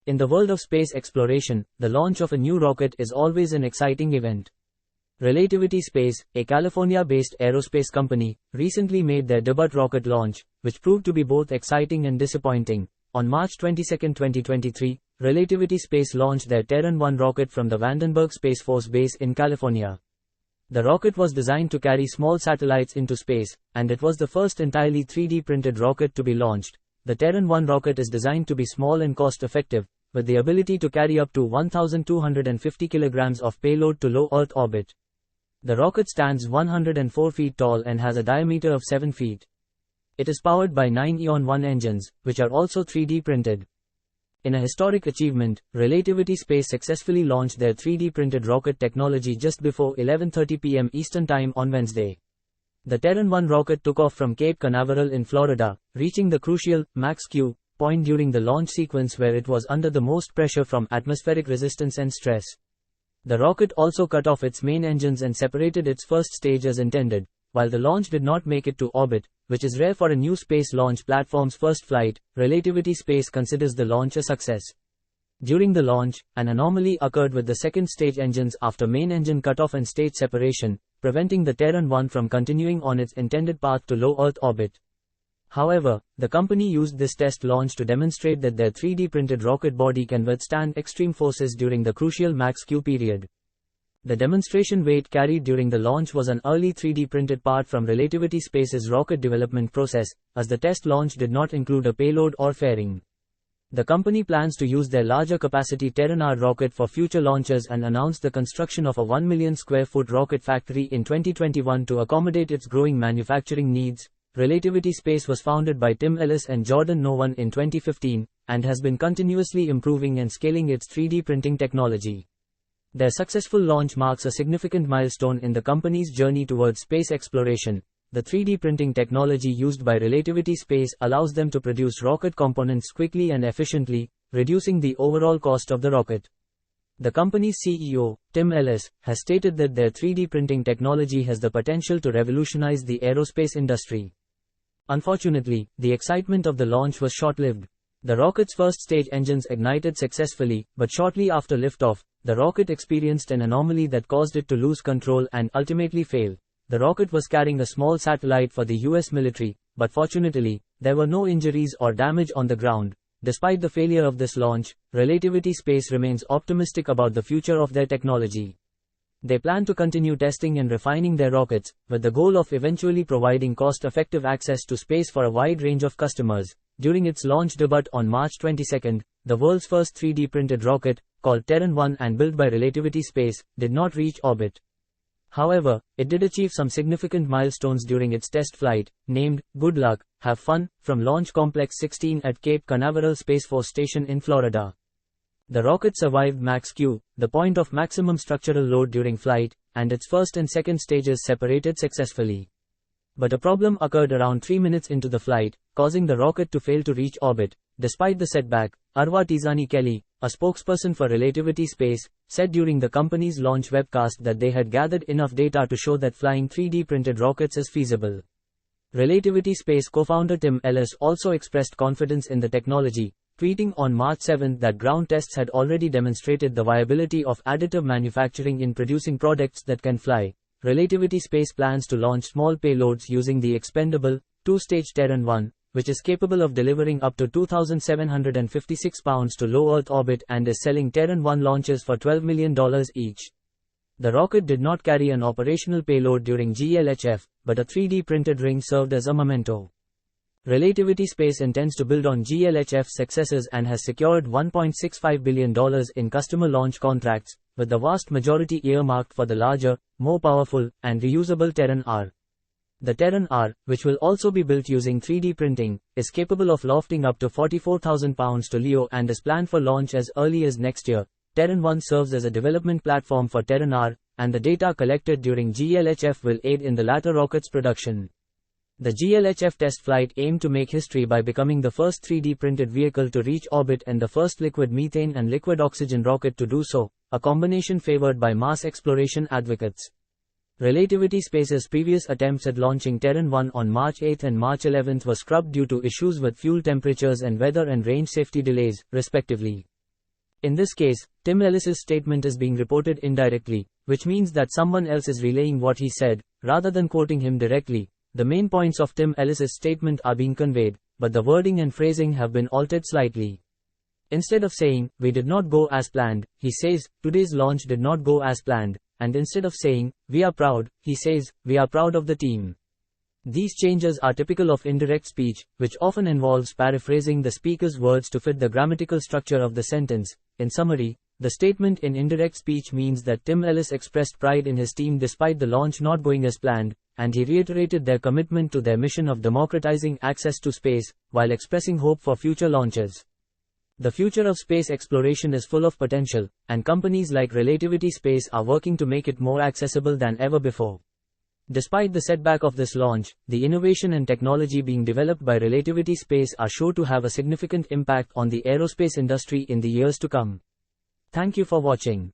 In the world of space exploration, the launch of a new rocket is always an exciting event. Relativity Space, a California-based aerospace company, recently made their debut rocket launch, which proved to be both exciting and disappointing. On March 22, 2023, Relativity Space launched their Terran 1 rocket from the Vandenberg Space Force Base in California. The rocket was designed to carry small satellites into space, and it was the first entirely 3D printed rocket to be launched. The Terran 1 rocket is designed to be small and cost-effective, with the ability to carry up to 1,250 kilograms of payload to low Earth orbit. The rocket stands 104 feet tall and has a diameter of 7 feet. It is powered by 9 Eon-1 engines, which are also 3D printed. In a historic achievement, Relativity Space successfully launched their 3D printed rocket technology just before 11:30 p.m. Eastern Time on Wednesday. The Terran 1 rocket took off from Cape Canaveral in Florida, reaching the crucial max Q point during the launch sequence where it was under the most pressure from atmospheric resistance and stress. The rocket also cut off its main engines and separated its first stage as intended. While the launch did not make it to orbit, which is rare for a new space launch platform's first flight, Relativity Space considers the launch a success. During the launch, an anomaly occurred with the second stage engines after main engine cutoff and stage separation, preventing the Terran 1 from continuing on its intended path to low Earth orbit. However, the company used this test launch to demonstrate that their 3D printed rocket body can withstand extreme forces during the crucial max Q period. The demonstration weight carried during the launch was an early 3D printed part from Relativity Space's rocket development process, as the test launch did not include a payload or fairing. The company plans to use their larger capacity Terran R rocket for future launches and announced the construction of a 1 million square foot rocket factory in 2021 to accommodate its growing manufacturing needs. Relativity Space was founded by Tim Ellis and Jordan Noone in 2015, and has been continuously improving and scaling its 3D printing technology. Their successful launch marks a significant milestone in the company's journey towards space exploration. The 3D printing technology used by Relativity Space allows them to produce rocket components quickly and efficiently, reducing the overall cost of the rocket. The company's CEO, Tim Ellis, has stated that their 3D printing technology has the potential to revolutionize the aerospace industry. Unfortunately, the excitement of the launch was short-lived. The rocket's first stage engines ignited successfully, but shortly after liftoff, the rocket experienced an anomaly that caused it to lose control and ultimately fail. The rocket was carrying a small satellite for the US military, but fortunately, there were no injuries or damage on the ground. Despite the failure of this launch, Relativity Space remains optimistic about the future of their technology. They plan to continue testing and refining their rockets, with the goal of eventually providing cost-effective access to space for a wide range of customers. During its launch debut on March 22, the world's first 3D printed rocket, called Terran 1 and built by Relativity Space, did not reach orbit. However, it did achieve some significant milestones during its test flight, named Good Luck, Have Fun, from Launch Complex 16 at Cape Canaveral Space Force Station in Florida. The rocket survived max Q, the point of maximum structural load during flight, and its first and second stages separated successfully. But a problem occurred around 3 minutes into the flight, causing the rocket to fail to reach orbit. Despite the setback, Arwa Tizani Kelly, a spokesperson for Relativity Space, said during the company's launch webcast that they had gathered enough data to show that flying 3D printed rockets is feasible. Relativity Space co-founder Tim Ellis also expressed confidence in the technology, tweeting on March 7 that ground tests had already demonstrated the viability of additive manufacturing in producing products that can fly. Relativity Space plans to launch small payloads using the expendable, two-stage Terran 1, which is capable of delivering up to 2,756 pounds to low Earth orbit and is selling Terran 1 launches for $12 million each. The rocket did not carry an operational payload during GLHF, but a 3D printed ring served as a memento. Relativity Space intends to build on GLHF's successes and has secured $1.65 billion in customer launch contracts, with the vast majority earmarked for the larger, more powerful, and reusable Terran R. The Terran R, which will also be built using 3D printing, is capable of lofting up to 44,000 pounds to LEO and is planned for launch as early as next year. Terran 1 serves as a development platform for Terran R, and the data collected during GLHF will aid in the latter rocket's production. The GLHF test flight aimed to make history by becoming the first 3D printed vehicle to reach orbit and the first liquid methane and liquid oxygen rocket to do so, a combination favored by mass exploration advocates. Relativity Space's previous attempts at launching Terran 1 on March 8 and March 11 were scrubbed due to issues with fuel temperatures and weather and range safety delays, respectively. In this case, Tim Ellis's statement is being reported indirectly, which means that someone else is relaying what he said, rather than quoting him directly. The main points of Tim Ellis's statement are being conveyed, but the wording and phrasing have been altered slightly. Instead of saying, "We did not go as planned," he says, "Today's launch did not go as planned," and instead of saying, "We are proud," he says, "We are proud of the team." These changes are typical of indirect speech, which often involves paraphrasing the speaker's words to fit the grammatical structure of the sentence. In summary, the statement in indirect speech means that Tim Ellis expressed pride in his team despite the launch not going as planned, and he reiterated their commitment to their mission of democratizing access to space, while expressing hope for future launches. The future of space exploration is full of potential, and companies like Relativity Space are working to make it more accessible than ever before. Despite the setback of this launch, the innovation and technology being developed by Relativity Space are sure to have a significant impact on the aerospace industry in the years to come. Thank you for watching.